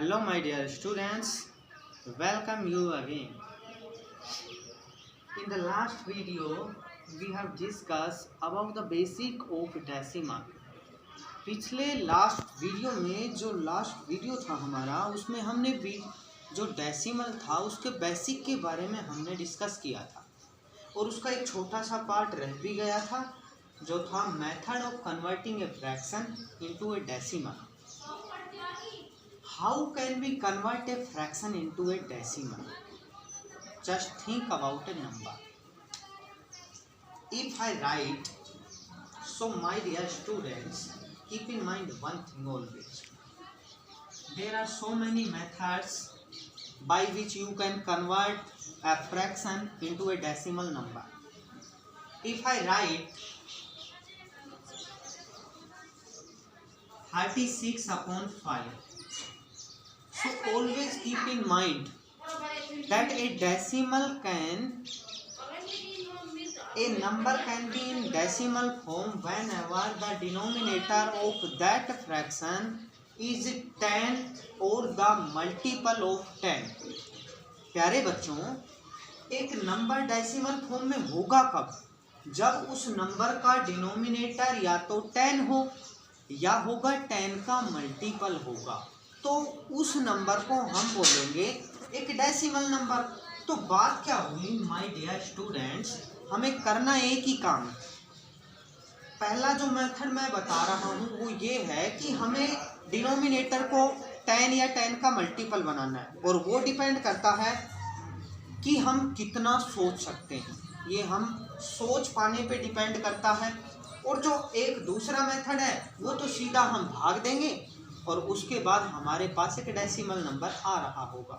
Hello my dear students, welcome you again. In the last video we have discussed about the basic of decimal. पिछले last video में जो last video था हमारा उसमें हमने भी जो डेसिमल था उसके बेसिक के बारे में हमने डिस्कस किया था और उसका एक छोटा सा पार्ट रह भी गया था जो था method of converting a fraction into A decimal. How can we convert a fraction into a decimal? Just think about a number. If I write, so my dear students, keep in mind one thing always. There are so many methods by which you can convert a fraction into a decimal number. If I write 36/5, so always keep in mind that a number can be in decimal form whenever the denominator of that fraction is 10 or the multiple of 10. प्यारे बच्चों, एक number decimal form में होगा कब? जब उस number का denominator या तो 10 हो या होगा 10 का मल्टीपल होगा, तो उस नंबर को हम बोलेंगे एक डेसिमल नंबर. तो बात क्या हुई माय डियर स्टूडेंट्स, हमें करना एक ही काम. पहला जो मेथड मैं बता रहा हूँ वो ये है कि हमें डिनोमिनेटर को 10 या 10 का मल्टीपल बनाना है और वो डिपेंड करता है कि हम कितना सोच सकते हैं. ये हम सोच पाने पे डिपेंड करता है. और जो एक दूसरा मेथड है वो तो सीधा हम भाग देंगे और उसके बाद हमारे पास एक डेसिमल नंबर आ रहा होगा.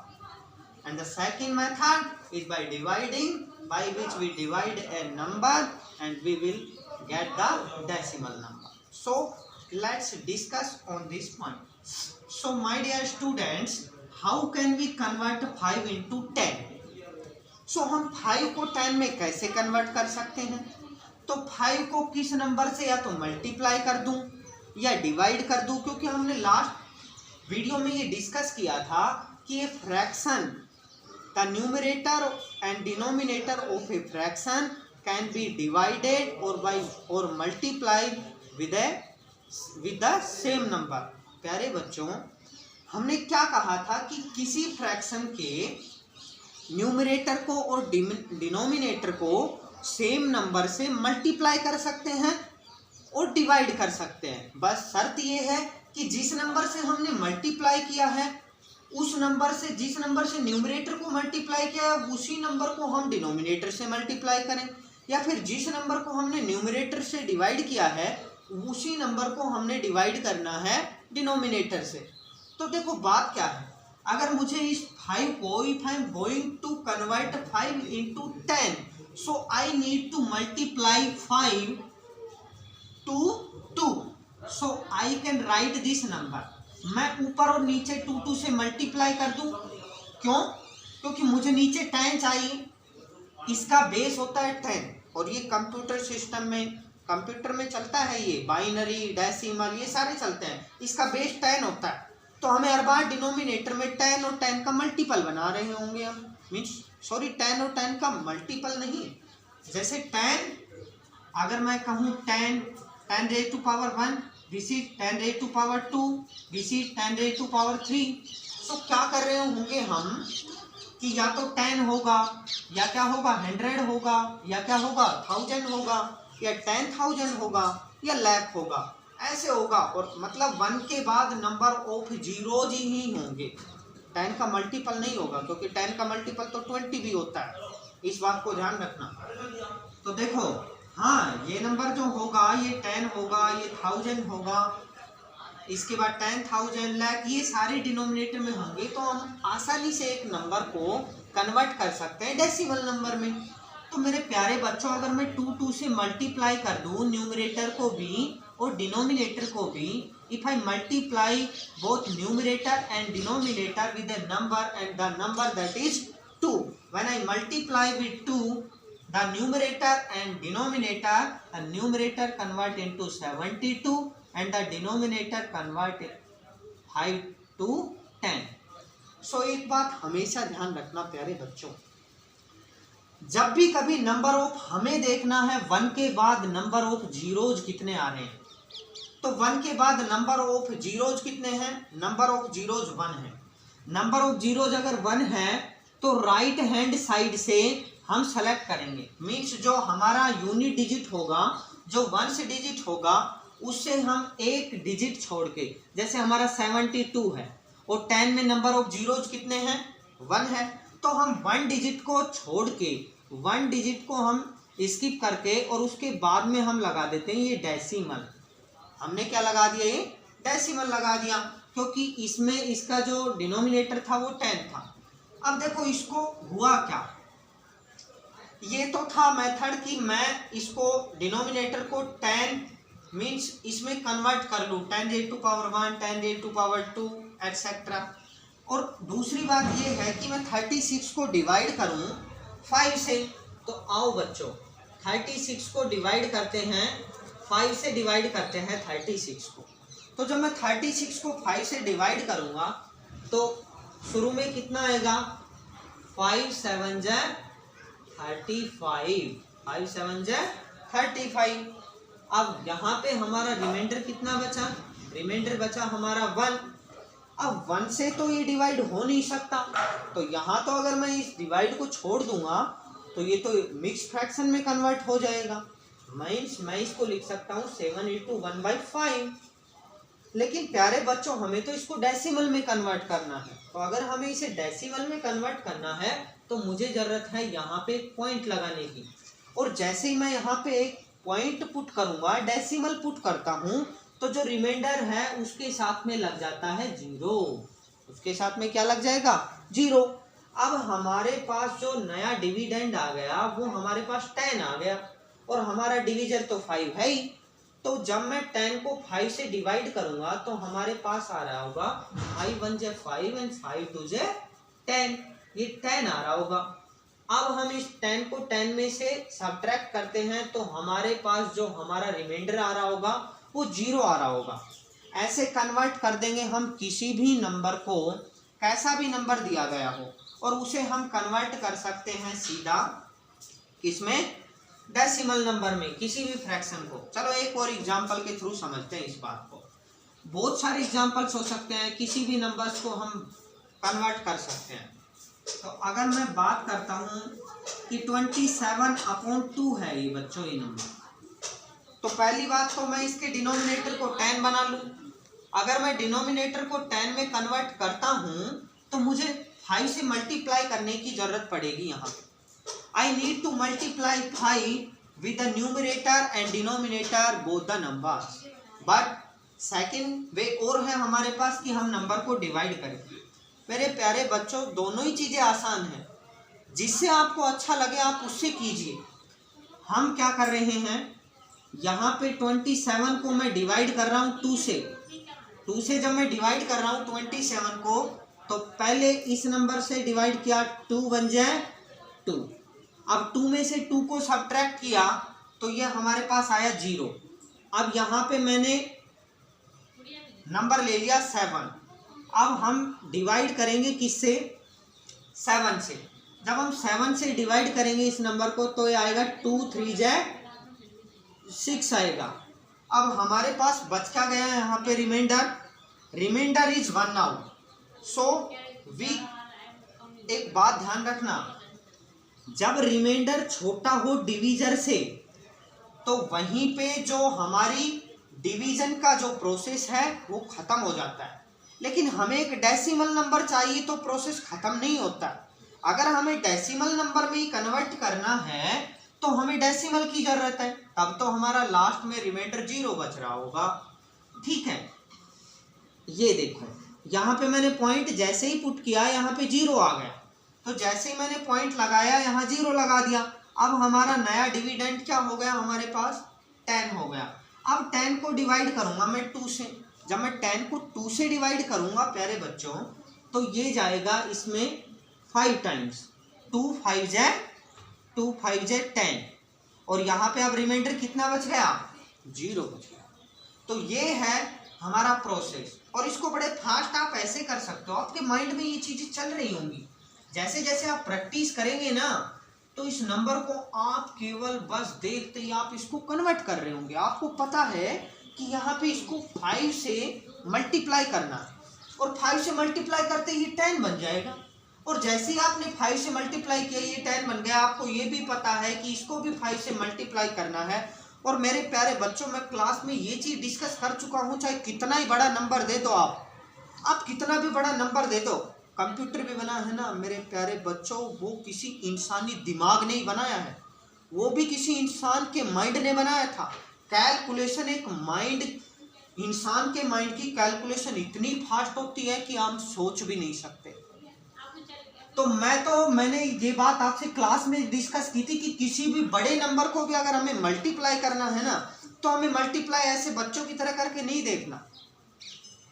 And the second method is by dividing, by which we divide a number and we will get the decimal number. So let's discuss on this point. So my dear students, how can we convert 5 into 10? So हम 5 को 10 में कैसे convert कर सकते हैं? तो 5 को किस नंबर से या तो मल्टीप्लाई कर दूं या डिवाइड कर दूं, क्योंकि हमने लास्ट वीडियो में ये डिस्कस किया था कि ये fraction, the numerator and denominator of a fraction can be divided और multiplied with the same number. प्यारे बच्चों, हमने क्या कहा था कि किसी फ्रैक्शन के न्यूमरेटर को और डिनोमिनेटर को सेम नंबर से मल्टीप्लाई कर सकते हैं और डिवाइड कर सकते हैं. बस शर्त ये है कि जिस नंबर से हमने मल्टीप्लाई किया है उस नंबर से, जिस नंबर से न्यूमरेटर को मल्टीप्लाई किया है उसी नंबर को हम डिनोमिनेटर से मल्टीप्लाई करें, या फिर जिस नंबर को हमने न्यूमरेटर से डिवाइड किया है उसी नंबर को हमने डिवाइड करना है डिनोमिनेटर से. तो देखो बात क्या है, अगर मुझे इस 5 को, if I am going to convert 5 into 10, so I need to multiply 5 to 2. So I can write this number. मैं ऊपर और नीचे 2 से मल्टीप्लाई कर दूं. क्यों? क्योंकि मुझे नीचे 10 चाहिए. इसका बेस होता है 10 और ये कंप्यूटर सिस्टम में, कंप्यूटर में चलता है, ये बाइनरी, डेसिमल, ये सारे चलते हैं. इसका बेस 10 होता है. तो हमें हर बार डिनोमिनेटर में 10 और 10 का मल्टीपल बना रहे होंगे हम. मीन्स 10 और 10 का मल्टीपल नहीं. जैसे 10, अगर मैं कहूँ 10 raised to power 1, this is 10 raised to power 2, this is 10 raised to power 3. सो क्या कर रहे होंगे हम कि या तो 10 होगा या क्या होगा 100 होगा या क्या होगा 1000 होगा या 10,000 होगा या लाख होगा, ऐसे होगा. और मतलब 1 के बाद नंबर ऑफ जीरोज ही होंगे. 10 का मल्टीपल नहीं होगा, क्योंकि 10 का मल्टीपल तो 20 भी होता है. इस बात को ध्यान रखना. तो देखो, हाँ, ये नंबर जो होगा ये 10 होगा, ये 1000 होगा, इसके बाद 10,000, लाख, ये सारे डिनोमिनेटर में होंगे. तो हम आसानी से एक नंबर को कन्वर्ट कर सकते हैं डेसिमल नंबर में. तो मेरे प्यारे बच्चों, अगर मैं 2 से मल्टीप्लाई कर दूँ न्यूमरेटर को भी और डिनोमिनेटर को भी, if I multiply both numerator and denominator with a number and the number that is 2, when I multiply with 2, the numerator and denominator, the numerator convert into 72 and the denominator convert 5 to 10. सो एक बात हमेशा ध्यान रखना प्यारे बच्चों, जब भी कभी नंबर ऑफ हमें देखना है 1 के बाद नंबर ऑफ जीरोज कितने आ रहे हैं, तो 1 के बाद नंबर ऑफ जीरोज कितने हैं, नंबर ऑफ जीरोज 1 है। नंबर ऑफ जीरोज अगर 1 है तो राइट हैंड साइड से हम सेलेक्ट करेंगे, मीन्स जो हमारा यूनिट डिजिट होगा, जो 1 से डिजिट होगा, उससे हम एक डिजिट छोड़ के, जैसे हमारा 72 है और 10 में नंबर ऑफ जीरोज कितने हैं, 1 है, तो हम 1 डिजिट को छोड़ के 1 डिजिट को हम स्किप करके और उसके बाद में हम लगा देते हैं ये डेसिमल। हमने क्या लगा दिया, ये डेसिमल लगा दिया, क्योंकि इसमें इसका जो डिनोमिनेटर था वो 10 था। अब देखो इसको हुआ क्या, ये तो था मेथड कि मैं इसको डिनोमिनेटर को 10 मीन्स इसमें कन्वर्ट कर लूँ, 10 raised to power 1, 10 raised to power 2 etcetera. और दूसरी बात ये है कि मैं 36 को डिवाइड करूँ 5 से, तो आओ बच्चों 36 को डिवाइड करते हैं, 5 से डिवाइड करते हैं 36 को। तो जब मैं 36 को 5 से डिवाइड करूँगा तो शुरू में कितना आएगा, 5 7 जा 35, 5 7 जा 35। अब यहाँ पे हमारा रिमाइंडर कितना बचा, रिमाइंडर बचा हमारा 1। अब 1 से तो ये डिवाइड हो नहीं सकता, तो यहाँ तो अगर मैं इस डिवाइड को छोड़ दूंगा तो ये तो मिक्स फ्रैक्शन में कन्वर्ट हो जाएगा। मैं इसको लिख सकता हूँ 7 into 1/5। लेकिन प्यारे बच्चों हमें तो इसको डेसिमल में कन्वर्ट करना है, तो अगर हमें इसे डेसिमल में कन्वर्ट करना है तो मुझे ज़रूरत है यहाँ पे एक पॉइंट लगाने की। और जैसे ही मैं यहाँ पे एक पॉइंट पुट करूँगा, डेसिमल पुट करता हूँ, तो जो रिमाइंडर है उसके साथ में लग जाता है 0, उसके साथ में क्या लग जाएगा, 0। अब हमारे पास जो नया डिविडेंड आ गया वो हमारे पास 10 आ गया और हमारा डिवीजर तो 5 है ही। तो जब मैं 10 को 5 से डिवाइड करूंगा तो हमारे पास आ रहा होगा 5 1 जा 5 एंड 5 2 जा 10, ये 10 आ रहा होगा। अब हम इस 10 को 10 में से सब्ट्रैक्ट करते हैं तो हमारे पास जो हमारा रिमाइंडर आ रहा होगा वो 0 आ रहा होगा। ऐसे कन्वर्ट कर देंगे हम किसी भी नंबर को, कैसा भी नंबर दिया गया हो, और उसे हम कन्वर्ट कर सकते हैं सीधा इसमें डेसिमल नंबर में, किसी भी फ्रैक्शन को। चलो एक और एग्जांपल के थ्रू समझते हैं इस बात को। बहुत सारे एग्जांपल्स हो सकते हैं, किसी भी नंबर्स को हम कन्वर्ट कर सकते हैं। तो अगर मैं बात करता हूँ कि 27/2 है ये बच्चों ये नंबर, तो पहली बात तो मैं इसके डिनोमिनेटर को 10 बना लूँ। अगर मैं डिनोमिनेटर को 10 में कन्वर्ट करता हूँ तो मुझे 5 से मल्टीप्लाई करने की ज़रूरत पड़ेगी। यहाँ पे I need to multiply 5 with the numerator and denominator both the numbers, but second वे और है हमारे पास कि हम नंबर को डिवाइड करें। मेरे प्यारे बच्चों दोनों ही चीज़ें आसान हैं, जिससे आपको अच्छा लगे आप उससे कीजिए। हम क्या कर रहे हैं, यहाँ पे 27 को मैं डिवाइड कर रहा हूँ 2 से। 2 से जब मैं डिवाइड कर रहा हूँ 27 को, तो पहले इस नंबर से डिवाइड किया, 2 1 जाए 2। अब 2 में से 2 को सब्ट्रैक्ट किया तो ये हमारे पास आया 0। अब यहाँ पे मैंने नंबर ले लिया 7। अब हम डिवाइड करेंगे किससे, 7 से। जब हम 7 से डिवाइड करेंगे इस नंबर को तो ये आएगा 2 3 जाए 6 आएगा। अब हमारे पास बच क्या गया है यहाँ पे, reminder is 1 now. So we, एक बात ध्यान रखना, जब रिमाइंडर छोटा हो डिवीजर से तो वहीं पे जो हमारी डिवीजन का जो प्रोसेस है वो ख़त्म हो जाता है। लेकिन हमें एक डेसिमल नंबर चाहिए तो प्रोसेस ख़त्म नहीं होता। अगर हमें डेसिमल नंबर में ही कन्वर्ट करना है तो हमें डेसिमल की ज़रूरत है, तब तो हमारा लास्ट में रिमाइंडर 0 बच रहा होगा। ठीक है, ये देखो यहाँ पे मैंने पॉइंट जैसे ही पुट किया यहाँ पे 0 आ गया, तो जैसे ही मैंने पॉइंट लगाया यहाँ 0 लगा दिया। अब हमारा नया डिविडेंड क्या हो गया, हमारे पास 10 हो गया। अब 10 को डिवाइड करूँगा मैं 2 से। जब मैं 10 को 2 से डिवाइड करूँगा प्यारे बच्चों तो ये जाएगा इसमें 5 टाइम्स, 2 5 जाए 10, और यहाँ पे अब रिमाइंडर कितना बच गया, 0 बच गया। तो ये है हमारा प्रोसेस, और इसको बड़े फास्ट आप ऐसे कर सकते हो, आपके माइंड में ये चीजें चल रही होंगी। जैसे जैसे आप प्रैक्टिस करेंगे ना, तो इस नंबर को आप केवल बस देखते ही आप इसको कन्वर्ट कर रहे होंगे। आपको पता है कि यहाँ पे इसको 5 से मल्टीप्लाई करना है, और 5 से मल्टीप्लाई करते ही 10 बन जाएगा। और जैसे ही आपने 5 से मल्टीप्लाई किया, ये 10 बन गया। आपको ये भी पता है कि इसको भी 5 से मल्टीप्लाई करना है। और मेरे प्यारे बच्चों, मैं क्लास में ये चीज डिस्कस कर चुका हूँ, चाहे कितना ही बड़ा नंबर दे दो आप कितना भी बड़ा नंबर दे दो, कंप्यूटर भी बना है ना मेरे प्यारे बच्चों, वो किसी इंसानी दिमाग ने ही बनाया है, वो भी किसी इंसान के माइंड ने बनाया था। कैलकुलेशन, एक माइंड, इंसान के माइंड की कैलकुलेशन इतनी फास्ट होती है कि हम सोच भी नहीं सकते। तो मैंने ये बात आपसे क्लास में डिस्कस की थी कि किसी भी बड़े नंबर को भी अगर हमें मल्टीप्लाई करना है ना, तो हमें मल्टीप्लाई ऐसे बच्चों की तरह करके नहीं देखना,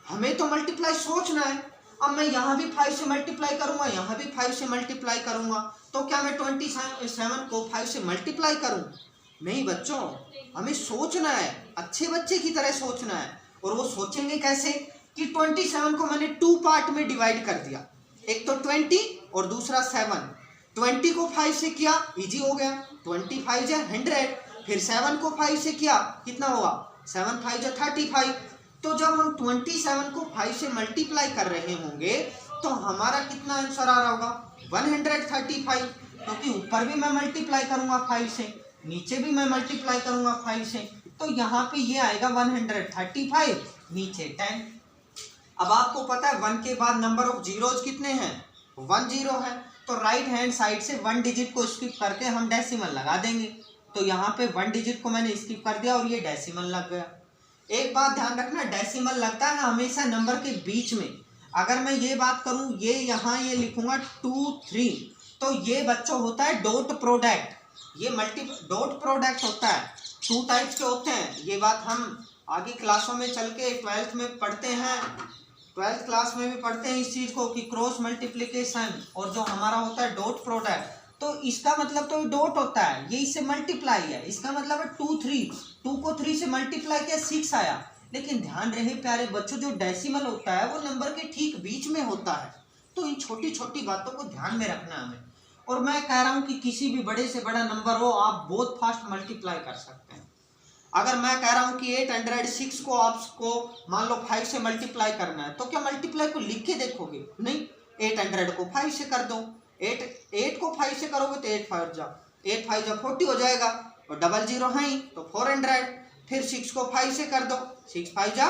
हमें तो मल्टीप्लाई सोचना है। अब मैं यहाँ भी 5 से मल्टीप्लाई करूंगा, यहाँ भी 5 से मल्टीप्लाई करूंगा, तो क्या मैं 27 को 5 से मल्टीप्लाई करूं? नहीं बच्चों, हमें सोचना है, अच्छे बच्चे की तरह सोचना है। और वो सोचेंगे कैसे कि 27 को मैंने 2 पार्ट में डिवाइड कर दिया, एक तो 20 और दूसरा 7। 20 को 5 से किया, इजी हो गया, 25 है 100। फिर 7 को 5 से किया, कितना होगा, 7 5 है 35। तो जब हम 27 को 5 से मल्टीप्लाई कर रहे होंगे, तो हमारा कितना आंसर आ रहा होगा, 135। क्योंकि ऊपर भी मैं मल्टीप्लाई करूंगा 5 से, नीचे भी मैं मल्टीप्लाई करूंगा 5 से, तो यहाँ पे ये आएगा 135, नीचे 10। अब आपको पता है 1 के बाद नंबर ऑफ जीरोज कितने हैं, 1 0 है। तो राइट हैंड साइड से 1 डिजिट को स्किप करके हम डेसिमल लगा देंगे। तो यहाँ पे 1 डिजिट को मैंने स्किप कर दिया और ये डेसिमल लग गया। एक बात ध्यान रखना, डेसिमल लगता है हमेशा नंबर के बीच में। अगर मैं ये बात करूं, ये यहाँ ये लिखूंगा 2 3, तो ये बच्चों होता है डॉट प्रोडक्ट, ये डॉट प्रोडक्ट होता है। 2 टाइप्स के होते हैं, ये बात हम आगे क्लासों में चल के 12th में पढ़ते हैं, 12th क्लास में भी पढ़ते हैं इस चीज को कि क्रॉस मल्टीप्लिकेशन, और जो हमारा होता है डॉट प्रोडक्ट। तो इसका मतलब तो डॉट होता है, ये इससे मल्टीप्लाई है, इसका मतलब है 2 3, 2 को 3 से मल्टीप्लाई किया 6 आया। लेकिन ध्यान रहे प्यारे बच्चों, जो डेसिमल होता है वो नंबर के ठीक बीच में होता है। तो इन छोटी छोटी बातों को ध्यान में रखना है हमें। और मैं कह रहा हूँ कि किसी भी बड़े से बड़ा नंबर हो, आप बहुत फास्ट मल्टीप्लाई कर सकते हैं। अगर मैं कह रहा हूँ कि 806 को आपको मान लो 5 से मल्टीप्लाई करना है, तो क्या मल्टीप्लाई को लिख के देखोगे? नहीं, 800 को 5 से कर दो। 8 को 5 से करोगे तो 8 5 जा 40 हो जाएगा, और 00 है ही तो 400। फिर 6 को 5 से कर दो, 6 5 जा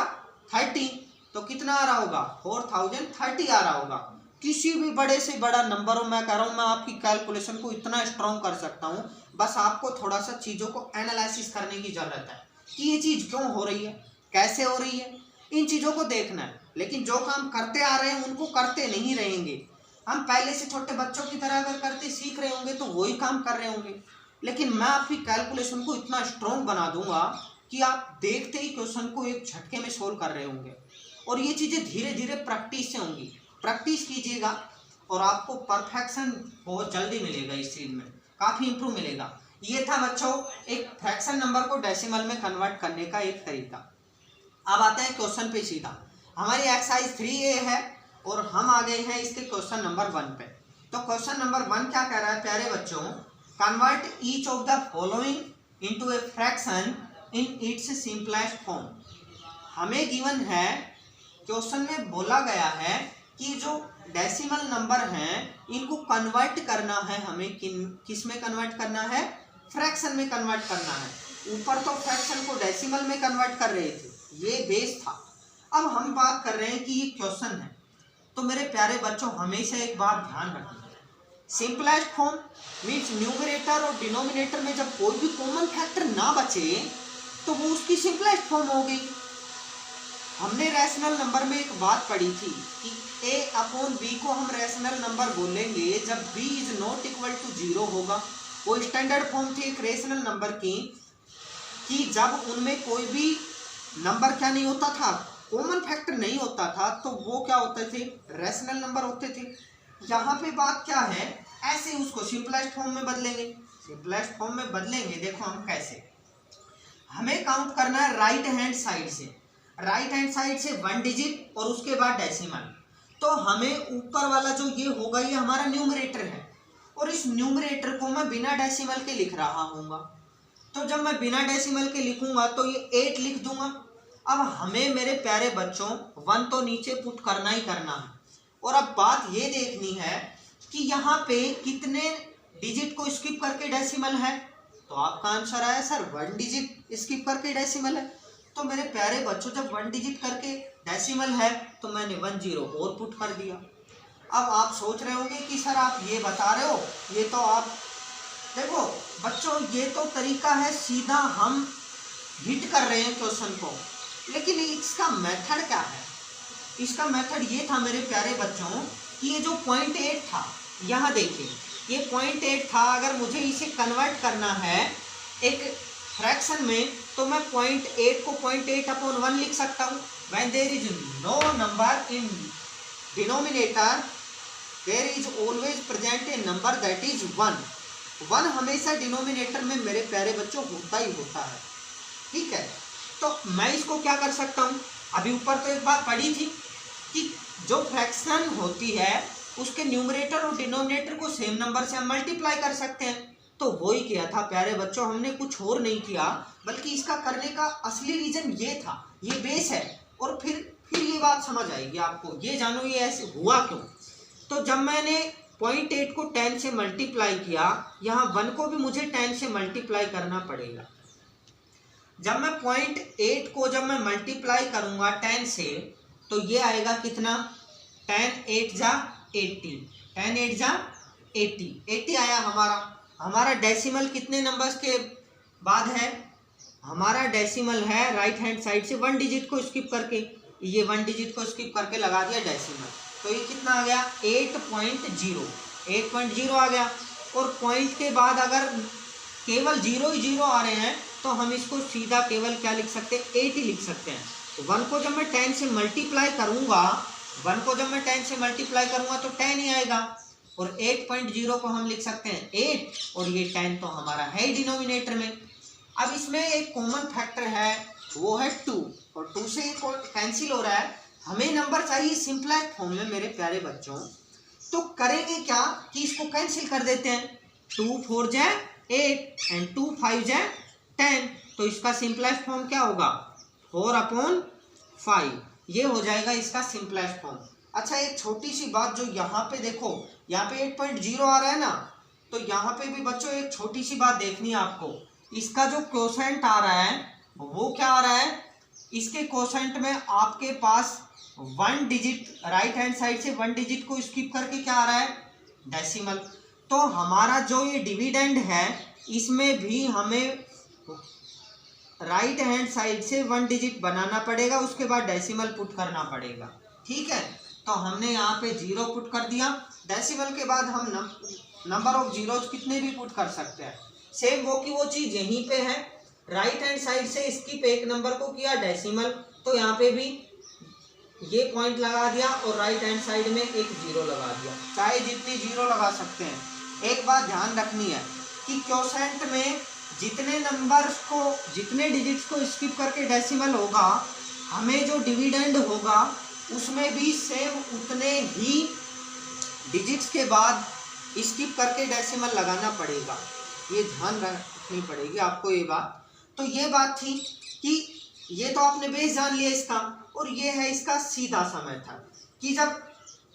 30, तो कितना आ रहा होगा, 4030 आ रहा होगा। किसी भी बड़े से बड़ा नंबर हो, मैं कह रहा हूँ मैं आपकी कैलकुलेशन को इतना स्ट्रॉन्ग कर सकता हूँ। बस आपको थोड़ा सा चीज़ों को एनालिसिस करने की ज़रूरत है कि ये चीज़ क्यों हो रही है, कैसे हो रही है, इन चीज़ों को देखना है। लेकिन जो काम करते आ रहे हैं उनको करते नहीं रहेंगे। हम पहले से छोटे बच्चों की तरह अगर करते सीख रहे होंगे तो वही काम कर रहे होंगे। लेकिन मैं आपकी कैलकुलेशन को इतना स्ट्रॉन्ग बना दूंगा कि आप देखते ही क्वेश्चन को एक झटके में सोल्व कर रहे होंगे। और ये चीज़ें धीरे धीरे प्रैक्टिस से होंगी। प्रैक्टिस कीजिएगा और आपको परफेक्शन बहुत जल्दी मिलेगा, इस चीज़ में काफ़ी इंप्रूव मिलेगा। ये था बच्चों एक फ्रैक्शन नंबर को डेसिमल में कन्वर्ट करने का एक तरीका। अब आते हैं क्वेश्चन पे सीधा। हमारी एक्सरसाइज 3A है और हम आ गए हैं इसके क्वेश्चन नंबर 1 पे। तो क्वेश्चन नंबर 1 क्या कह रहा है प्यारे बच्चों, convert each of the following into a fraction in its simplest form. हमें गिवन है, क्वेश्चन में बोला गया है कि जो डेसिमल नंबर हैं इनको कन्वर्ट करना है, हमें किस में कन्वर्ट करना है, फ्रैक्शन में कन्वर्ट करना है। ऊपर तो फ्रैक्शन को डेसिमल में कन्वर्ट कर रहे थे, ये बेस था। अब हम बात कर रहे हैं कि ये क्वेश्चन है। तो मेरे प्यारे बच्चों हमेशा एक बात ध्यान रखना, सिंपलेस्ट फॉर्म मीन्स न्यूमरेटर और डिनोमिनेटर में जब कोई भी कॉमन फैक्टर ना बचे तो वो उसकी सिंपलेस्ट फॉर्म हो गई। हमने रैशनल नंबर में एक बात पढ़ी थी कि a/b को हम रैशनल नंबर बोलेंगे जब b is not equal to 0 होगा। वो स्टैंडर्ड फॉर्म थी एक रैशनल नंबर की कि जब उनमें कोई भी नंबर क्या नहीं होता था, कॉमन फैक्टर नहीं होता था, तो वो क्या होते थे, रैशनल नंबर होते थे। यहाँ पे बात क्या है, ऐसे उसको सिंपलेस्ट फॉर्म में बदलेंगे। सिंपलेस्ट फॉर्म में बदलेंगे, देखो हम कैसे, हमें काउंट करना है राइट हैंड साइड से। राइट हैंड साइड से 1 डिजिट और उसके बाद डेसिमल। तो हमें ऊपर वाला जो ये होगा ये हमारा न्यूमरेटर है, और इस न्यूमरेटर को मैं बिना डेसिमल के लिख रहा हूँगा। तो जब मैं बिना डेसिमल के लिखूंगा तो ये 8 लिख दूंगा। अब हमें मेरे प्यारे बच्चों 1 तो नीचे पुट करना ही करना है, और अब बात ये देखनी है कि यहाँ पे कितने डिजिट को स्किप करके डेसिमल है। तो आपका आंसर आया सर 1 डिजिट स्किप करके डेसिमल है। तो मेरे प्यारे बच्चों जब 1 डिजिट करके डेसिमल है तो मैंने 1 0 और पुट कर दिया। अब आप सोच रहे होंगे कि सर आप ये बता रहे हो, ये तो आप देखो बच्चों ये तो तरीका है सीधा हम हिट कर रहे हैं क्वेश्चन को, लेकिन इसका मेथड क्या है? इसका मेथड ये था मेरे प्यारे बच्चों कि ये जो 0.8 था, यहाँ देखिए ये 0.8 था, अगर मुझे इसे कन्वर्ट करना है एक फ्रैक्शन में तो मैं 0.8 को 0.8/1 लिख सकता हूँ। When there is no number in denominator there is always present a number that is 1 हमेशा डिनोमिनेटर में मेरे प्यारे बच्चों होता ही होता है। ठीक है, तो मैं इसको क्या कर सकता हूँ, अभी ऊपर तो एक बात पढ़ी थी कि जो फ्रैक्शन होती है उसके न्यूमरेटर और डिनोमिनेटर को सेम नंबर से हम मल्टीप्लाई कर सकते हैं। तो वो ही किया था प्यारे बच्चों, हमने कुछ और नहीं किया, बल्कि इसका करने का असली रीजन ये था, ये बेस है। और फिर ये बात समझ आएगी आपको, ये जानो ये ऐसे हुआ क्यों। तो जब मैंने 0.8 को 10 से मल्टीप्लाई किया, यहाँ 1 को भी मुझे 10 से मल्टीप्लाई करना पड़ेगा। जब मैं 0.8 को जब मैं मल्टीप्लाई करूंगा 10 से तो ये आएगा कितना, 10 8 जा 80, 10 8 जा 80, 80 आया हमारा डेसिमल कितने नंबर्स के बाद है, हमारा डेसिमल है राइट हैंड साइड से 1 डिजिट को स्किप करके, ये 1 डिजिट को स्किप करके लगा दिया डेसिमल। तो ये कितना आ गया 8.0 आ गया। और पॉइंट के बाद अगर केवल 0 ही 0 आ रहे हैं तो हम इसको सीधा केवल क्या लिख सकते हैं, 8 ही लिख सकते हैं। तो 1 को जब मैं 10 से मल्टीप्लाई करूंगा, 1 को जब मैं 10 से मल्टीप्लाई करूंगा तो 10 ही आएगा, और 8.0 को हम लिख सकते हैं 8, और ये 10 तो हमारा है ही डिनोमिनेटर में। अब इसमें एक कॉमन फैक्टर है, वो है 2, और 2 से कैंसिल हो रहा है, हमें नंबर चाहिए सिंपलेस्ट फॉर्म में मेरे प्यारे बच्चों। तो करेंगे क्या कि इसको कैंसिल कर देते हैं, 2 4 जाए 8 एंड 2 5 जाए 10, तो इसका सिंपलेस्ट फॉर्म क्या होगा 4/5, ये हो जाएगा इसका सिंपलेस्ट फॉर्म। अच्छा एक छोटी सी बात, जो यहाँ पे देखो यहाँ पे 8.0 आ रहा है ना, तो यहाँ पे भी बच्चों एक छोटी सी बात देखनी है आपको, इसका जो कोसेंट आ रहा है वो क्या आ रहा है, इसके कोसेंट में आपके पास 1 डिजिट राइट हैंड साइड से 1 डिजिट को स्किप करके क्या आ रहा है, डेसिमल। तो हमारा जो ये डिविडेंड है इसमें भी हमें राइट हैंड साइड से 1 डिजिट बनाना पड़ेगा, उसके बाद डेसिमल पुट करना पड़ेगा। ठीक है, तो हमने यहाँ पे 0 पुट कर दिया, डेसिमल के बाद हम नंबर ऑफ जीरोज कितने भी पुट कर सकते हैं। सेम वो की वो चीज़ यहीं पे है, राइट हैंड साइड से स्किप एक नंबर को किया डेसिमल, तो यहाँ पे भी ये पॉइंट लगा दिया और राइट हैंड साइड में एक 0 लगा दिया, चाहे जितनी 0 लगा सकते हैं। एक बात ध्यान रखनी है कि क्वोशेंट में जितने नंबर्स को जितने डिजिट्स को स्किप करके डेसिमल होगा, हमें जो डिविडेंड होगा उसमें भी सेम उतने ही डिजिट्स के बाद स्किप करके डेसिमल लगाना पड़ेगा, ये ध्यान रखनी पड़ेगी आपको ये बात। तो ये बात थी कि ये तो आपने बेस जान लिया इसका, और ये है इसका सीधा सा मेथड कि जब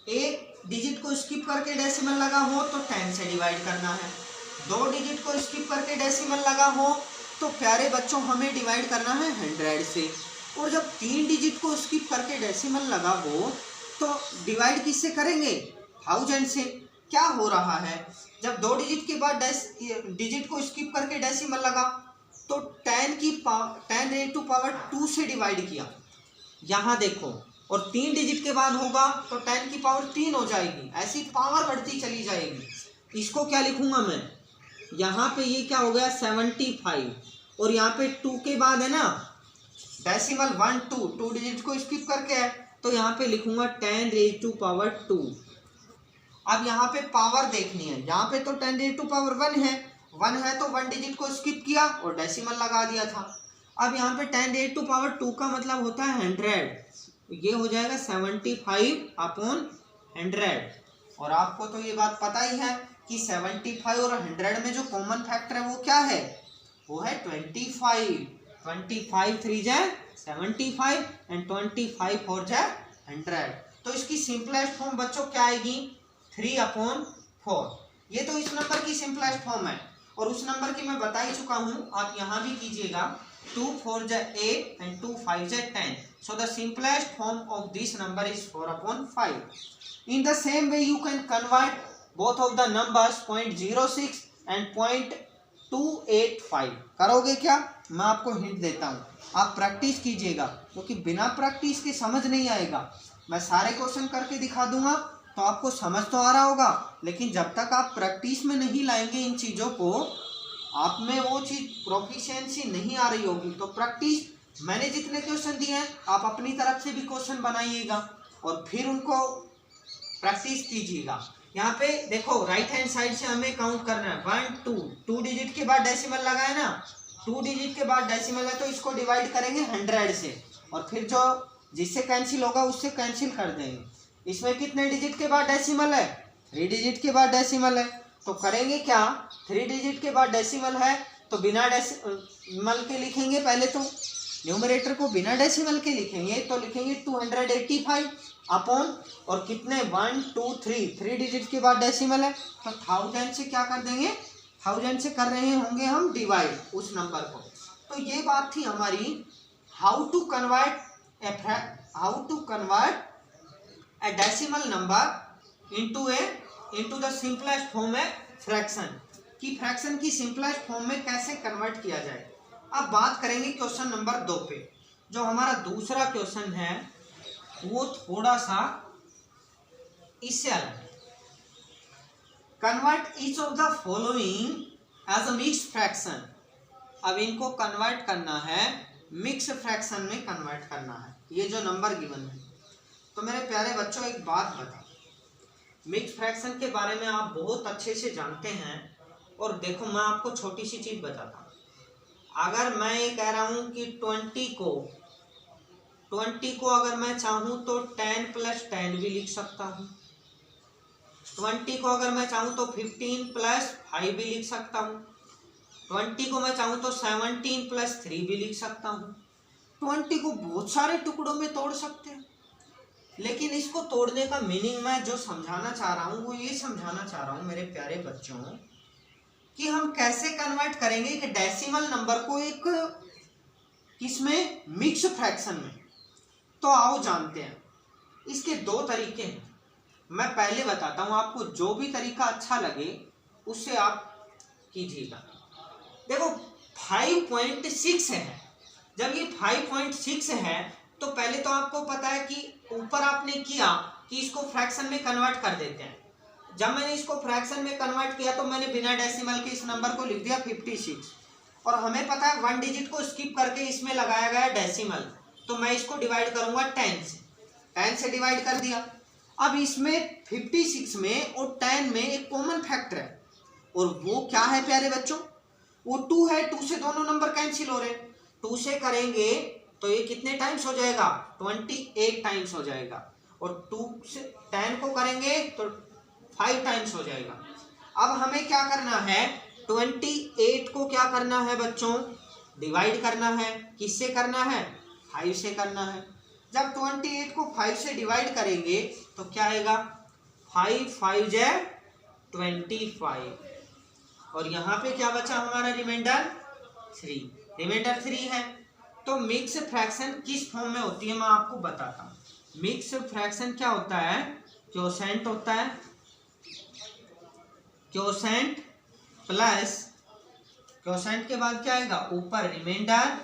एक डिजिट को स्किप करके डेसिमल लगा हो तो 10 से डिवाइड करना है, 2 डिजिट को स्किप करके डेसिमल लगा हो तो प्यारे बच्चों हमें डिवाइड करना है 100 से, और जब 3 डिजिट को स्किप करके डेसिमल लगा हो तो डिवाइड किससे करेंगे, 1000 से। क्या हो रहा है, जब 2 डिजिट के बाद डिजिट को स्किप करके डेसिमल लगा तो 10⁻² से डिवाइड किया, यहाँ देखो, और 3 डिजिट के बाद होगा तो 10⁻³ हो जाएगी, ऐसी पावर बढ़ती चली जाएगी। इसको क्या लिखूंगा मैं, यहाँ पे ये क्या हो गया 75, और यहाँ पे 2 के बाद है ना डेसिमल 1 2 डिजिट को स्किप करके है, तो यहाँ पे लिखूंगा 10⁻²। अब यहाँ पे पावर देखनी है, यहाँ पे तो 10⁻1 है, 1 है तो 1 डिजिट को स्किप किया और डेसिमल लगा दिया था। अब यहाँ पे 10 raised to power 2 का मतलब होता है 100, ये हो जाएगा 75/100। और आपको तो ये बात पता ही है कि 75 और 100 में जो कॉमन फैक्टर है वो क्या है, वो है 25। 25 3 जाए 75 एंड 25 4 जाए 100। तो इसकी सिंपलेस्ट फॉर्म बच्चों क्या आएगी, 3/4। ये तो इस नंबर की सिंपलेस्ट फॉर्म है, और उस नंबर की मैं बता ही चुका हूँ, आप यहाँ भी कीजिएगा। 2 4 जा 8 एंड 2 5 जा 10। So the simplest form of this number is 4/5। In the same way you can convert both of the numbers 0.06 and 0.285। करोगे क्या, मैं आपको हिंट देता हूँ, आप प्रैक्टिस कीजिएगा, क्योंकि बिना प्रैक्टिस के समझ नहीं आएगा। मैं सारे क्वेश्चन करके दिखा दूंगा तो आपको समझ तो आ रहा होगा, लेकिन जब तक आप प्रैक्टिस में नहीं लाएंगे इन चीज़ों को, आप में वो चीज़ प्रोफिशिएंसी नहीं आ रही होगी। तो प्रैक्टिस, मैंने जितने क्वेश्चन दिए हैं आप अपनी तरफ से भी क्वेश्चन बनाइएगा और फिर उनको प्रैक्टिस कीजिएगा। यहाँ पे देखो राइट हैंड साइड से हमें काउंट करना है 1 2, 2 डिजिट के बाद डेसिमल लगा है ना, 2 डिजिट के बाद डेसिमल है तो इसको डिवाइड करेंगे 100 से, और फिर जो जिससे कैंसिल होगा उससे कैंसिल कर देंगे। इसमें कितने डिजिट के बाद डेसिमल है, 3 डिजिट के बाद डेसिमल है, तो करेंगे क्या, 3 डिजिट के बाद डेसिमल है तो बिना डेसिमल के लिखेंगे, पहले तो न्यूमरेटर को बिना डेसिमल के लिखेंगे, तो लिखेंगे 285 अपॉन, और कितने 1 2 3 डिजिट के बाद डेसिमल है तो 1000 से क्या कर देंगे, 1000 से कर रहे होंगे हम डिवाइड उस नंबर को। तो ये बात थी हमारी how to convert a decimal number into the simplest form है फ्रैक्शन, कि फ्रैक्शन की सिंपलेस्ट फॉर्म में कैसे कन्वर्ट किया जाए। अब बात करेंगे क्वेश्चन नंबर 2 पे। जो हमारा दूसरा क्वेश्चन है वो थोड़ा सा इससे अलग है। Convert each of the following as a mix fraction. अब इनको कन्वर्ट करना है, मिक्स फ्रैक्शन में कन्वर्ट करना है, ये जो नंबर गिवन है। तो मेरे प्यारे बच्चों एक बात बताओ, मिक्स फ्रैक्शन के बारे में आप बहुत अच्छे से जानते हैं, और देखो मैं आपको छोटी सी चीज बताता हूँ। अगर मैं ये कह रहा हूँ कि 20 को अगर मैं चाहूँ तो 10 + 10 भी लिख सकता हूँ। 20 को अगर मैं चाहूँ तो 15 + 5 भी लिख सकता हूँ। 20 को मैं चाहूँ तो 17 + 3 भी लिख सकता हूँ। 20 को बहुत सारे टुकड़ों में तोड़ सकते हैं, लेकिन इसको तोड़ने का मीनिंग मैं जो समझाना चाह रहा हूँ वो ये समझाना चाह रहा हूँ मेरे प्यारे बच्चों, कि हम कैसे कन्वर्ट करेंगे कि डेसिमल नंबर को एक किसमें, मिक्स फ्रैक्शन में। तो आओ जानते हैं। इसके 2 तरीके हैं, मैं पहले बताता हूं आपको, जो भी तरीका अच्छा लगे उससे आप कीजिएगा। देखो 5.6 है, जब ये 5.6 है तो पहले तो आपको पता है कि ऊपर आपने किया कि इसको फ्रैक्शन में कन्वर्ट कर देते हैं। जब मैंने इसको फ्रैक्शन में कन्वर्ट किया तो मैंने बिना डेसिमल के इस नंबर को लिख दिया 56, और हमें पता है 1 डिजिट को स्किप करके इसमें लगाया गया डेसिमल, तो मैं इसको डिवाइड करूंगा 10 से डिवाइड कर दिया। अब इसमें 56 में और 10 में एक कॉमन फैक्टर है, और वो क्या है प्यारे बच्चों, वो 2 है। 2 से दोनों नंबर कैंसिल हो रहे हैं, 2 से करेंगे तो ये कितने टाइम्स हो जाएगा, 28 टाइम्स हो जाएगा, और 2 से 10 को करेंगे तो 5 टाइम्स हो जाएगा। अब हमें क्या करना है, 28 को क्या करना है बच्चों, डिवाइड करना है। किससे करना है, 5 से करना है। जब 28 को 5 से डिवाइड करेंगे तो क्या आएगा, 5 5 = 25, और यहाँ पे क्या बचा हमारा, रिमाइंडर 3 है। तो मिक्स फ्रैक्शन किस फॉर्म में होती है मैं आपको बताता हूँ। मिक्स फ्रैक्शन क्या होता है, क्वोशेंट होता है, क्वोशेंट प्लस, क्वोशेंट के बाद क्या आएगा, ऊपर रिमाइंडर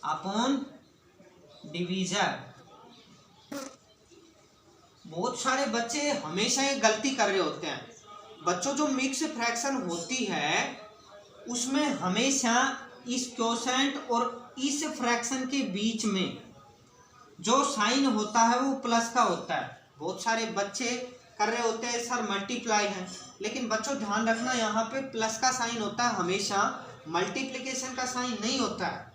अपॉन डिवीजर। बहुत सारे बच्चे हमेशा ये गलती कर रहे होते हैं बच्चों, जो मिक्स फ्रैक्शन होती है उसमें हमेशा इस क्वोशेंट और इस फ्रैक्शन के बीच में जो साइन होता है वो प्लस का होता है। बहुत सारे बच्चे कर रहे होते हैं सर मल्टीप्लाई है, लेकिन बच्चों ध्यान रखना यहाँ पे प्लस का साइन होता है हमेशा, मल्टीप्लिकेशन का साइन नहीं होता है।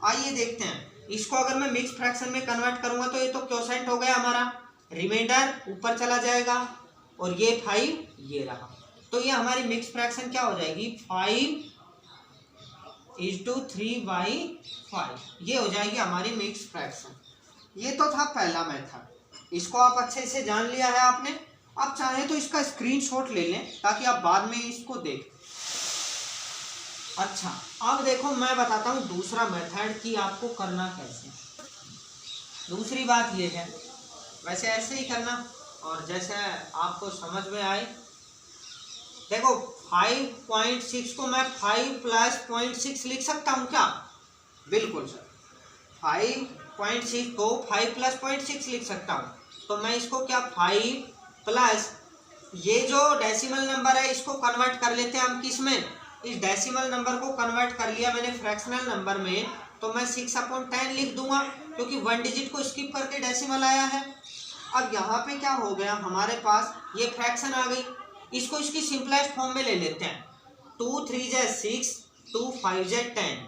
आइए देखते हैं, इसको अगर मैं मिक्स फ्रैक्शन में कन्वर्ट करूंगा तो ये तो क्वोशेंट हो गया हमारा, रिमाइंडर ऊपर चला जाएगा और ये 5 ये रहा, तो ये हमारी मिक्स फ्रैक्शन क्या हो जाएगी 5:3/5, ये हो जाएगी हमारी मिक्स फ्रैक्शन। ये तो था पहला मेथड, इसको आप अच्छे से जान लिया है आपने। आप चाहें तो इसका स्क्रीनशॉट ले लें ताकि आप बाद में इसको देखें। अच्छा अब देखो मैं बताता हूँ दूसरा मेथड कि आपको करना कैसे। दूसरी बात ये है, वैसे ऐसे ही करना और जैसे आपको समझ में आए। देखो 5.6 को मैं 5 + 0.6 लिख सकता हूँ क्या? बिल्कुल सर, 5.6 को 5 + 0.6 लिख सकता हूँ। तो मैं इसको क्या 5 प्लस ये जो डेसिमल नंबर है इसको कन्वर्ट कर लेते हैं हम किस में, इस डेसिमल नंबर को कन्वर्ट कर लिया मैंने फ्रैक्शनल नंबर में, तो मैं 6/10 लिख दूंगा क्योंकि 1 डिजिट को स्किप करके डेसिमल आया है। अब यहाँ पे क्या हो गया हमारे पास, ये फ्रैक्शन आ गई, इसको इसकी सिंपलेस्ट फॉर्म में ले लेते हैं। 2 3 × 6, 2 5 × 10,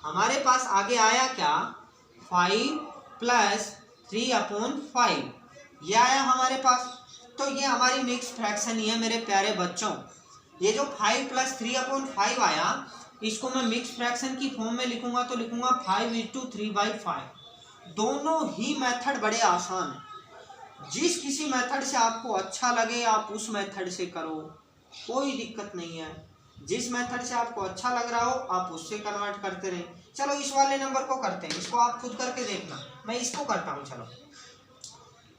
हमारे पास आगे आया क्या 5 + 3/5, ये आया हमारे पास। तो ये हमारी मिक्स फ्रैक्शन ही है मेरे प्यारे बच्चों। ये जो 5 + 3/5 आया, इसको मैं मिक्स फ्रैक्शन की फॉर्म में लिखूंगा तो लिखूंगा 5:3/5। दोनों ही मेथड बड़े आसान हैं, जिस किसी मेथड से आपको अच्छा लगे आप उस मेथड से करो, कोई दिक्कत नहीं है। जिस मेथड से आपको अच्छा लग रहा हो आप उससे कन्वर्ट करते रहें। चलो इस वाले नंबर को करते हैं, इसको आप खुद करके देखना, मैं इसको करता हूँ। चलो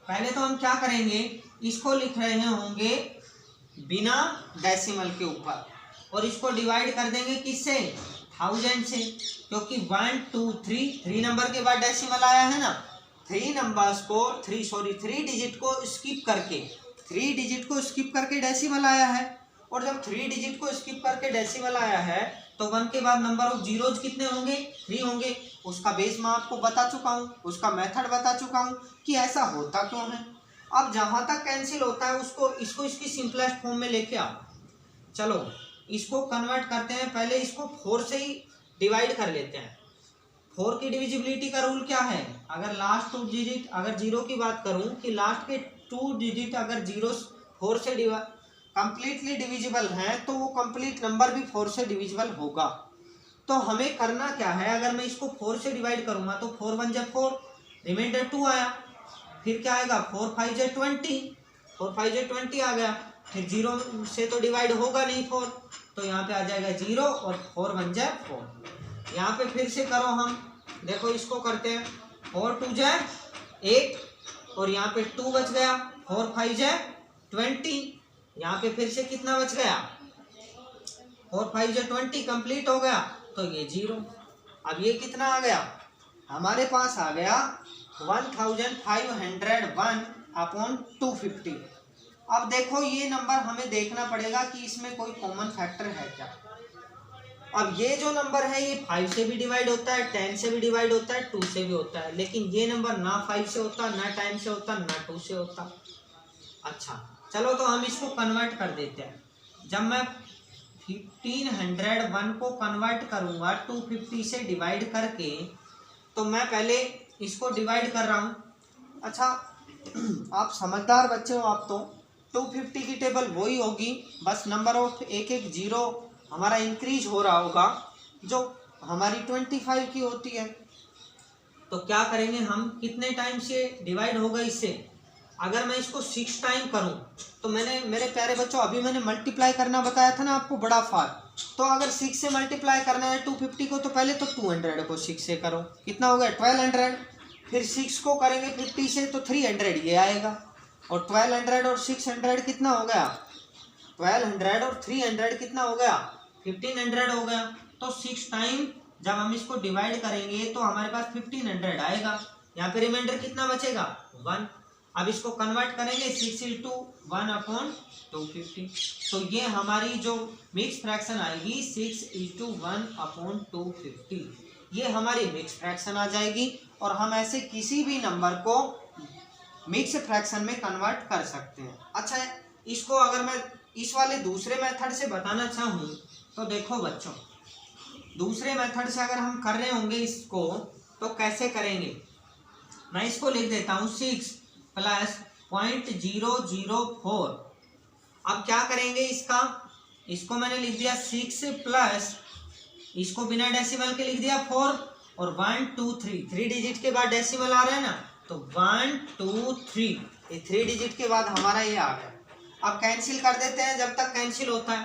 पहले तो हम क्या करेंगे, इसको लिख रहे होंगे बिना डेसिमल के ऊपर और इसको डिवाइड कर देंगे किससे 1000 से, क्योंकि 1 2 3 नंबर के बाद डेसिमल आया है ना, 3 नंबर्स को 3 डिजिट को स्किप करके डेसिमल आया है। और जब 3 डिजिट को स्किप करके डेसिमल आया है तो 1 के बाद नंबर ऑफ जीरोज कितने होंगे 3 होंगे। उसका बेस मैं आपको बता चुका हूँ, उसका मेथड बता चुका हूँ कि ऐसा होता क्यों है। अब जहाँ तक कैंसिल होता है इसको इसकी सिंपलेस्ट फॉर्म में लेके आओ। चलो इसको कन्वर्ट करते हैं, पहले इसको 4 से ही डिवाइड कर लेते हैं। 4 की डिविजिबिलिटी का रूल क्या है, अगर लास्ट 2 डिजिट, अगर 0 की बात करूं कि लास्ट के 2 डिजिट अगर 4 से कंप्लीटली डिविजिबल है तो वो कंप्लीट नंबर भी 4 से डिविजिबल होगा। तो हमें करना क्या है, अगर मैं इसको 4 से डिवाइड करूंगा तो 4 1 × 4, रिमाइंडर 2 आया, फिर क्या आएगा 4 5 × 20, 4 5 × 20 आ गया, फिर 0 से तो डिवाइड होगा नहीं 4, तो यहाँ पे आ जाएगा 0 और 4 1 × 4। यहाँ पे फिर से करो हम, देखो इसको करते हैं 4 2 × 8 और यहाँ पे 2 बच गया, 4 5 × 20, यहाँ पे फिर से कितना बच गया 4 5 × 20 कंप्लीट हो गया, तो ये 0। अब ये कितना आ गया हमारे पास आ गया 1501/250। अब देखो ये नंबर हमें देखना पड़ेगा कि इसमें कोई कॉमन फैक्टर है क्या। अब ये जो नंबर है ये 5 से भी डिवाइड होता है, 10 से भी डिवाइड होता है, 2 से भी होता है, लेकिन ये नंबर ना 5 से होता, ना 10 से होता, ना 2 से होता। अच्छा चलो तो हम इसको कन्वर्ट कर देते हैं। जब मैं 1501 को कन्वर्ट करूंगा 250 से डिवाइड करके, तो मैं पहले इसको डिवाइड कर रहा हूँ। अच्छा आप समझदार बच्चे हो, आप तो 250 की टेबल वही होगी, बस नंबर ऑफ एक एक जीरो हमारा इंक्रीज हो रहा होगा जो हमारी 25 की होती है। तो क्या करेंगे हम, कितने टाइम से डिवाइड होगा इससे, अगर मैं इसको 6 टाइम करूं तो मैंने मेरे प्यारे बच्चों अभी मैंने मल्टीप्लाई करना बताया था ना आपको बड़ा फार, तो अगर 6 से मल्टीप्लाई करना है 250 को तो पहले तो 200 को 6 से करो, कितना हो गया 1200, फिर 6 को करेंगे 50 से तो 300 ये आएगा, और 1200 और 600 कितना हो गया 1200 और 300 कितना हो गया 1500 हो गया। तो 6 टाइम जब हम इसको डिवाइड करेंगे तो हमारे पास 1500 आएगा, यहाँ पे रिमाइंडर कितना बचेगा 1। अब इसको कन्वर्ट करेंगे 6 × 1/250, तो ये हमारी जो मिक्स फ्रैक्शन आएगी 6 × 1/250, ये हमारी मिक्स फ्रैक्शन आ जाएगी। और हम ऐसे किसी भी नंबर को मिक्स फ्रैक्शन में कन्वर्ट कर सकते हैं। अच्छा, इसको अगर मैं इस वाले दूसरे मेथड से बताना चाहूँ तो देखो बच्चों, दूसरे मेथड से अगर हम कर रहे होंगे इसको तो कैसे करेंगे, मैं इसको लिख देता हूँ 6 + 0.004। अब क्या करेंगे इसको मैंने लिख दिया 6 प्लस, इसको बिना डेसिमल के लिख दिया 4 और 1 2 3, 3 डिजिट के बाद डेसिमल आ रहा है ना, तो 1 2 3, ये 3 डिजिट के बाद हमारा ये आ गया। अब कैंसिल कर देते हैं जब तक कैंसिल होता है।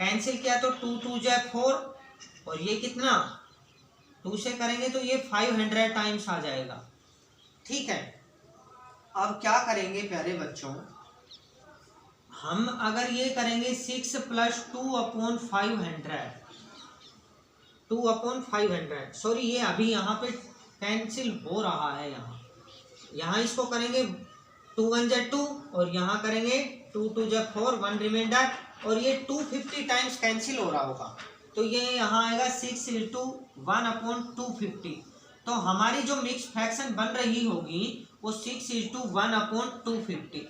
कैंसिल किया तो 2 2 जा 4 और ये कितना 2 से करेंगे तो ये 500 टाइम्स आ जाएगा। ठीक है, अब क्या करेंगे प्यारे बच्चों, हम अगर ये करेंगे 6 + 2/500, सॉरी ये अभी यहाँ पे कैंसिल हो रहा है, यहाँ इसको करेंगे 2 1 जा 2 और यहाँ करेंगे 2 2 जा 4, 1 रिमाइंडर, और ये 250 टाइम्स कैंसिल हो रहा होगा, तो ये यहाँ आएगा 6 × 1/250। तो हमारी जो मिक्स फ्रैक्शन बन रही होगी वो 6 × 1/250।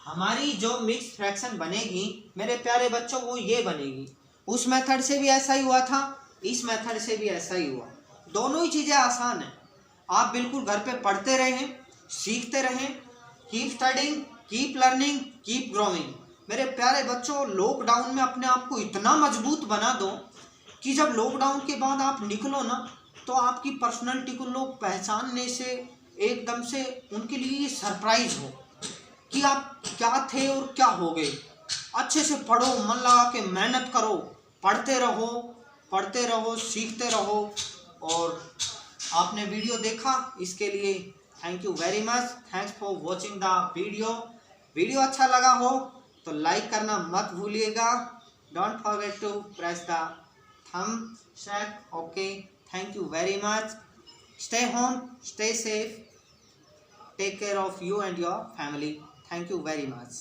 हमारी जो मिक्स फ्रैक्शन बनेगी मेरे प्यारे बच्चों वो ये बनेगी। उस मेथड से भी ऐसा ही हुआ था, इस मेथड से भी ऐसा ही हुआ। दोनों ही चीज़ें आसान हैं, आप बिल्कुल घर पे पढ़ते रहें, सीखते रहें। Keep studying, keep learning, keep growing. मेरे प्यारे बच्चों, लॉकडाउन में अपने आप को इतना मजबूत बना दो कि जब लॉकडाउन के बाद आप निकलो ना तो आपकी पर्सनैलिटी को लोग पहचानने से एकदम से उनके लिए ये सरप्राइज हो कि आप क्या थे और क्या हो गए। अच्छे से पढ़ो, मन लगा के मेहनत करो, पढ़ते रहो, सीखते रहो। और आपने वीडियो देखा इसके लिए thank you very much. Thanks for watching the video अच्छा लगा हो तो लाइक करना मत भूलिएगा। Don't forget to press the thumbs up। Okay, thank you very much. Stay home, stay safe, take care of you and your family. Thank you very much.